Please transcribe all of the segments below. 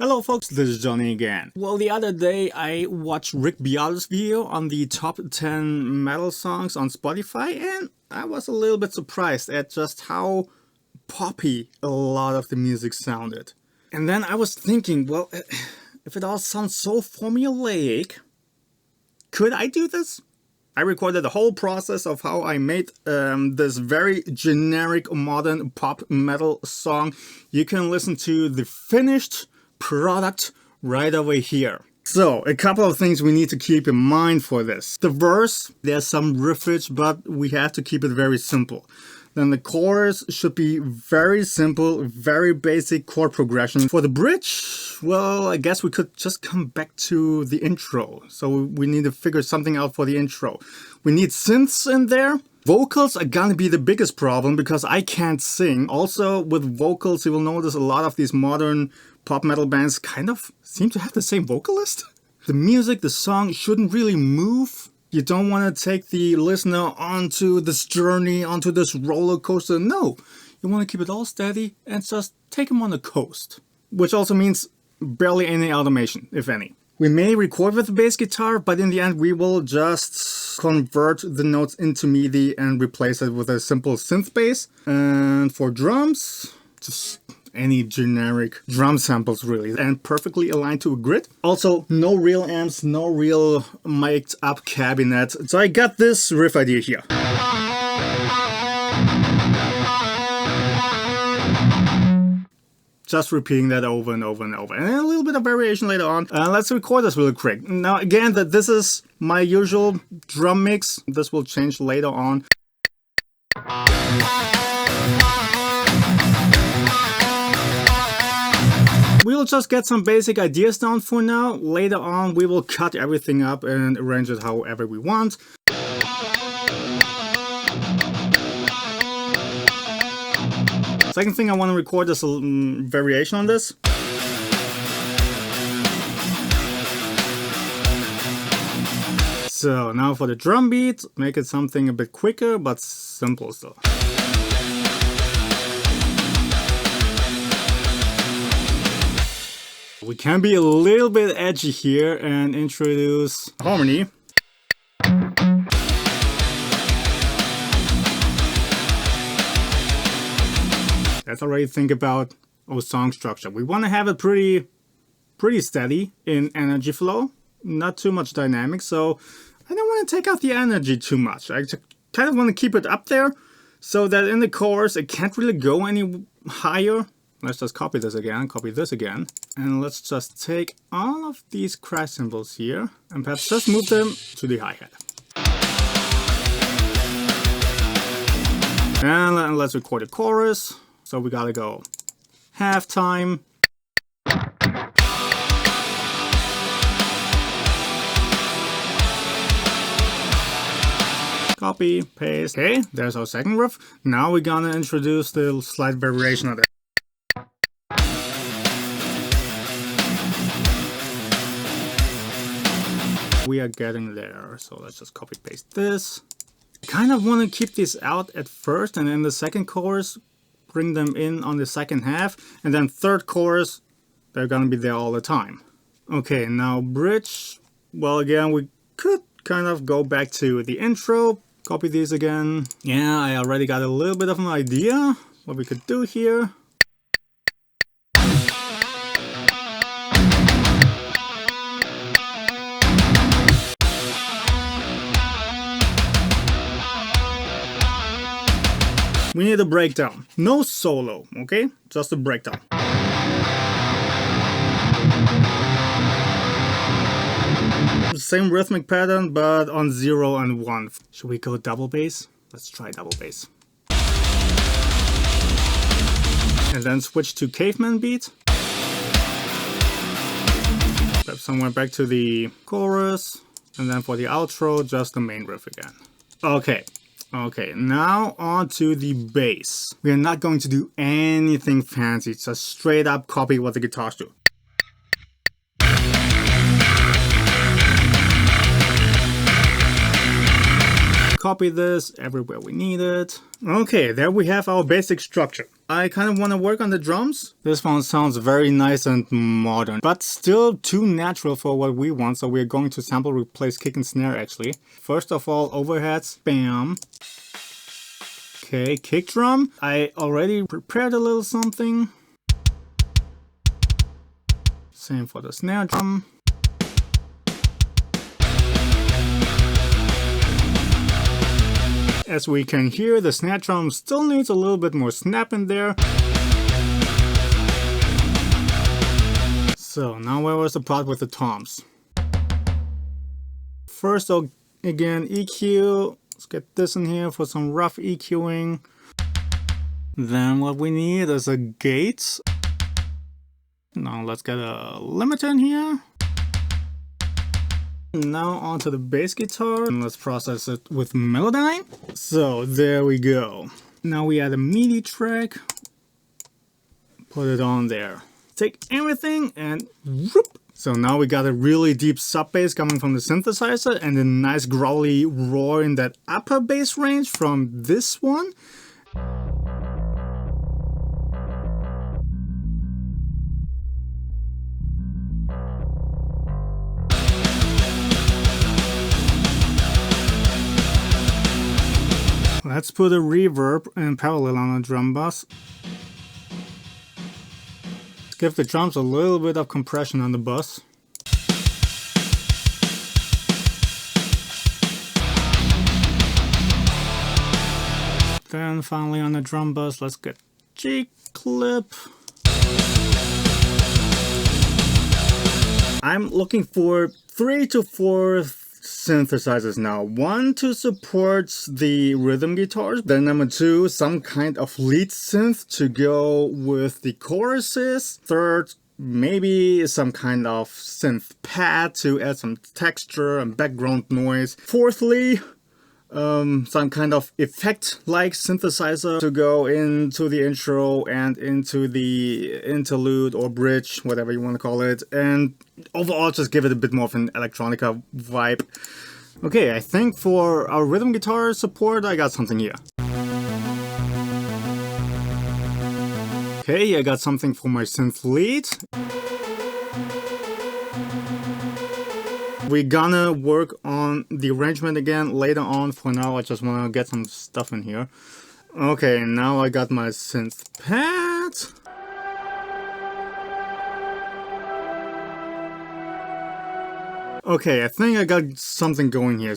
Hello folks, this is Johnny again. Well, the other day I watched Rick Biala's video on the top 10 metal songs on Spotify, and I was a little bit surprised at just how poppy a lot of the music sounded. And then I was thinking, well, if it all sounds so formulaic, could I do this? I recorded the whole process of how I made this very generic modern pop metal song. You can listen to the finished product right over here. So, a couple of things we need to keep in mind for this. The verse, there's some riffage, but we have to keep it very simple. Then the chorus should be very simple, very basic chord progression. For the bridge, well, I guess we could just come back to the intro. So we need to figure something out for the intro. We need synths in there. Vocals are gonna be the biggest problem because I can't sing. Also, with vocals, you will notice a lot of these modern pop metal bands kind of seem to have the same vocalist. The music, the song shouldn't really move. You don't want to take the listener onto this journey, onto this roller coaster. No, you want to keep it all steady and just take them on the coast. Which also means barely any automation, if any. We may record with the bass guitar, but in the end we will just convert the notes into MIDI and replace it with a simple synth bass. And for drums, just any generic drum samples really, and perfectly aligned to a grid. Also, no real amps, no real mic'd up cabinet. So I got this riff idea here. Just repeating that over and over and over, and a little bit of variation later on. Let's record this really quick. Now again, this is my usual drum mix. This will change later on. We'll just get some basic ideas down for now. Later on we will cut everything up and arrange it however we want. Second thing I want to record is a variation on this. So now for the drum beat, make it something a bit quicker but simple still. We can be a little bit edgy here and introduce harmony. Let's already think about our song structure. We want to have it pretty steady in energy flow, not too much dynamic, so I don't want to take out the energy too much. I kind of want to keep it up there so that in the chorus it can't really go any higher. Let's just copy this again, and let's just take all of these crash cymbals here and perhaps just move them to the hi-hat. And let's record the chorus. So we gotta go halftime. Copy, paste. Okay, there's our second riff. Now we're gonna introduce the slight variation of it. We are getting there, so let's just copy paste this. I kind of want to keep these out at first, and then the second chorus bring them in on the second half, and then third chorus they're gonna be there all the time. Okay, now bridge. Well, again, we could kind of go back to the intro, copy these again. Yeah, I already got a little bit of an idea what we could do here. We need a breakdown. No solo, okay? Just a breakdown. Same rhythmic pattern, but on 0 and 1. Should we go double bass? Let's try double bass. And then switch to caveman beat. Perhaps somewhere back to the chorus. And then for the outro, just the main riff again. Okay, now on to the bass. We are not going to do anything fancy, just straight up copy what the guitars do. Copy this everywhere we need it. Okay, there we have our basic structure. I kind of want to work on the drums. This one sounds very nice and modern, but still too natural for what we want, so we're going to sample replace kick and snare actually. First of all, overheads, bam. Okay, kick drum. I already prepared a little something. Same for the snare drum. As we can hear, the snare drum still needs a little bit more snap in there. So now where was the part with the toms? First again EQ. Let's get this in here for some rough EQing. Then what we need is a gate. Now let's get a limiter in here. Now onto the bass guitar, and let's process it with Melodyne. So there we go. Now we add a MIDI track, put it on there. Take everything and whoop. So now we got a really deep sub bass coming from the synthesizer and a nice growly roar in that upper bass range from this one. Let's put a reverb in parallel on the drum bus. Let's give the drums a little bit of compression on the bus. Then finally on the drum bus, let's get G-clip. I'm looking for 3 to 4 synthesizers now. 1 to support the rhythm guitars, then number 2, some kind of lead synth to go with the choruses. Third, maybe some kind of synth pad to add some texture and background noise. Fourthly, some kind of effect-like synthesizer to go into the intro and into the interlude or bridge, whatever you want to call it, and overall just give it a bit more of an electronica vibe. Okay, I think for our rhythm guitar support I got something here. Okay, I got something for my synth lead. We're gonna work on the arrangement again later on. For now, I just want to get some stuff in here. Okay, now I got my synth pad. Okay, I think I got something going here.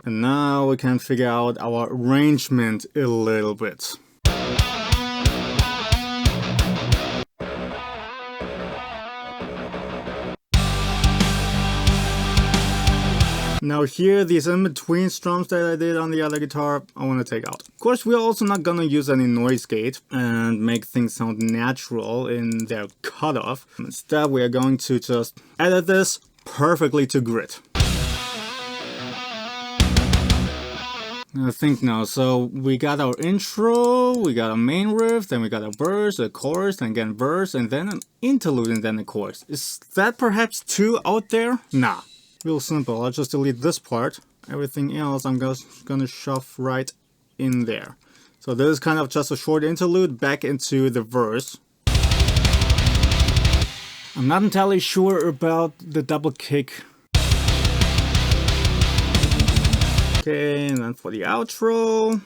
And now we can figure out our arrangement a little bit. Now here, these in-between strums that I did on the other guitar, I want to take out. Of course, we're also not gonna use any noise gate and make things sound natural in their cutoff. Instead, we are going to just edit this perfectly to grid. I think now, so we got our intro, we got a main riff, then we got a verse, a chorus, then again verse, and then an interlude, and then a chorus. Is that perhaps too out there? Nah, real simple. I'll just delete this part. Everything else I'm just gonna shove right in there. So this is kind of just a short interlude back into the verse. I'm not entirely sure about the double kick. Okay, and then for the outro.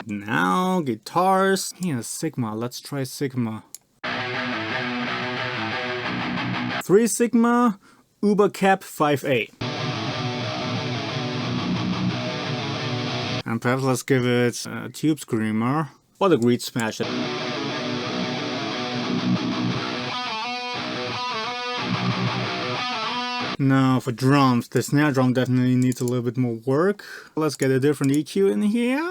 Now, guitars. Here's Sigma. Let's try Sigma. 3 Sigma, Uber Cap 5A. And perhaps let's give it a Tube Screamer or the Greed Smash it. Now for drums, the snare drum definitely needs a little bit more work. Let's get a different EQ in here.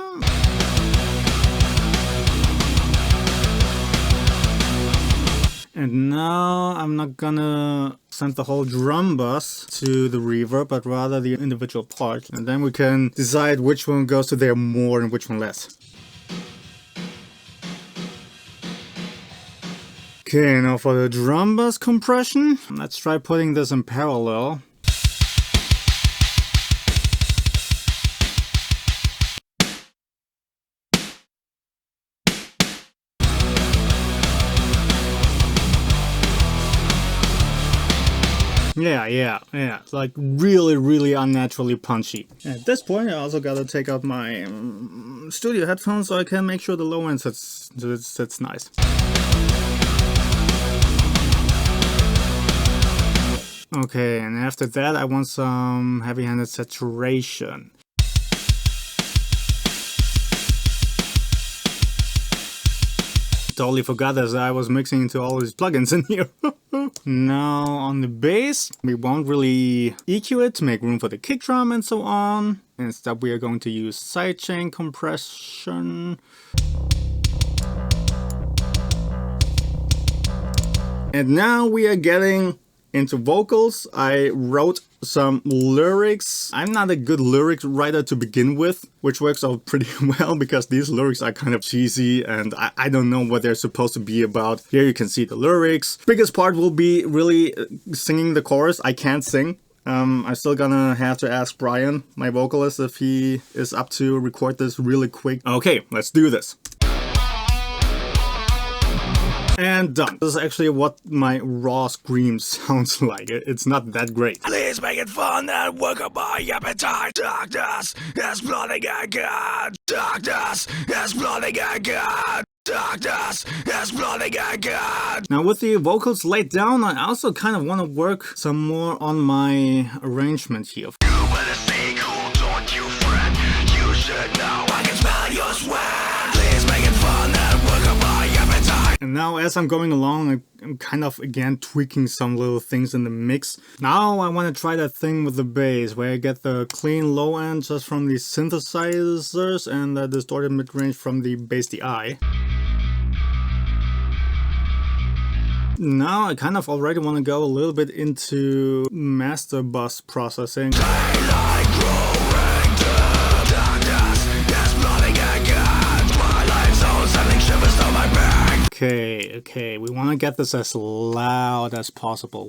And now I'm not gonna send the whole drum bus to the reverb, but rather the individual parts. And then we can decide which one goes to there more and which one less. Okay, now for the drum bass compression, let's try putting this in parallel. Yeah, it's like really unnaturally punchy. At this point I also gotta take out my studio headphones so I can make sure the low end sits nice. Okay, and after that I want some heavy-handed saturation. Totally forgot that I was mixing into all these plugins in here. Now on the bass, we won't really EQ it to make room for the kick drum and so on. Instead we are going to use sidechain compression. And now we are getting into vocals. I wrote some lyrics. I'm not a good lyric writer to begin with, which works out pretty well because these lyrics are kind of cheesy and I don't know what they're supposed to be about. Here you can see the lyrics. Biggest part will be really singing the chorus. I can't sing. I'm still gonna have to ask Brian, my vocalist, if he is up to record this really quick. Okay, let's do this. And done. This is actually what my raw scream sounds like. It's not that great. Please make it fun and work up my appetite. Darkness is flooding again. Darkness is flooding again. Darkness is flooding again. Now with the vocals laid down, I also kind of want to work some more on my arrangement here. You better stay cool, don't you, friend? You should know I can smell your sweat. Please make it fun and work up my appetite. And now as I'm going along, I'm kind of again tweaking some little things in the mix. Now I want to try that thing with the bass where I get the clean low end just from the synthesizers and the distorted mid-range from the bass DI. Now I kind of already want to go a little bit into master bus processing. Okay, we want to get this as loud as possible.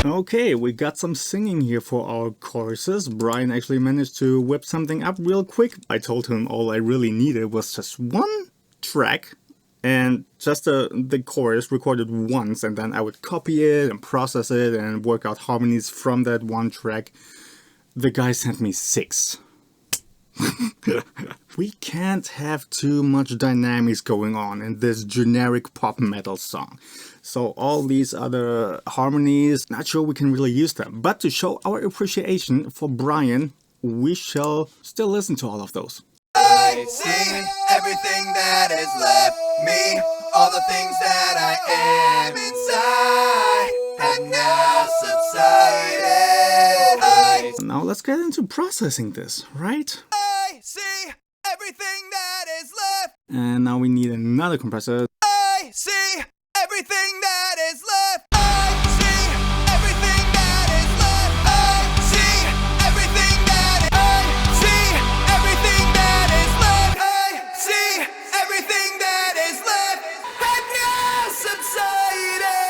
Okay, we got some singing here for our choruses. Brian actually managed to whip something up real quick. I told him all I really needed was just one track and just the chorus recorded once, and then I would copy it and process it and work out harmonies from that one track. The guy sent me 6. We can't have too much dynamics going on in this generic pop metal song. So all these other harmonies, not sure we can really use them. But to show our appreciation for Brian, we shall still listen to all of those. I see everything that is left me, all the things that I am inside, and now subsided. Now let's get into processing this, right? See everything that is left. And now we need another compressor. I see everything that is left. I see everything that is left. I see everything that I see everything that is left. I see everything that is left. And now subsided.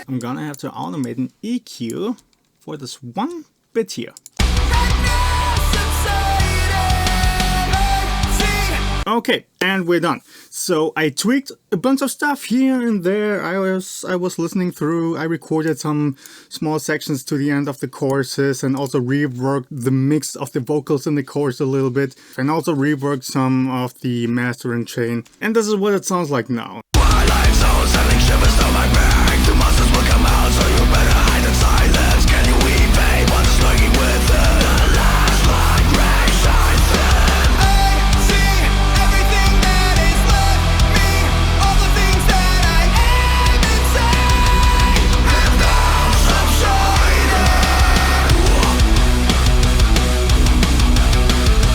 I'm gonna have to automate an EQ for this one bit here. Okay, and we're done. So I tweaked a bunch of stuff here and there. I was listening through. I recorded some small sections to the end of the choruses and also reworked the mix of the vocals in the chorus a little bit, and also reworked some of the mastering chain. And this is what it sounds like now. My life's all sending shivers down my back. The monsters will come out, so you better hide in silence. Can you evade what's lurking within? The last light ray shines thin.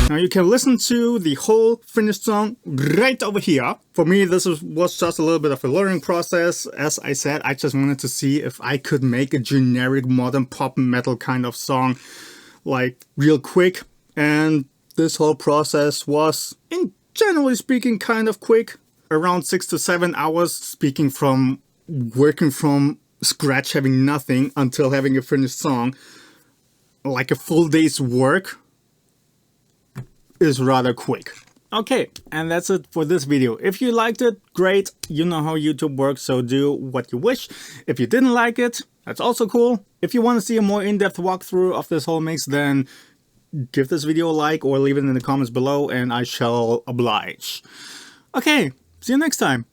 Now you can listen to the whole finished song right over here. For me, this was just a little bit of a learning process. As I said, I just wanted to see if I could make a generic modern pop metal kind of song, like real quick. And this whole process was, in generally speaking, kind of quick. Around 6 to 7 hours, speaking from working from scratch, having nothing, until having a finished song. Like a full day's work is rather quick. Okay, and that's it for this video. If you liked it, great. You know how YouTube works, so do what you wish. If you didn't like it, that's also cool. If you want to see a more in-depth walkthrough of this whole mix, then give this video a like or leave it in the comments below and I shall oblige. Okay, see you next time.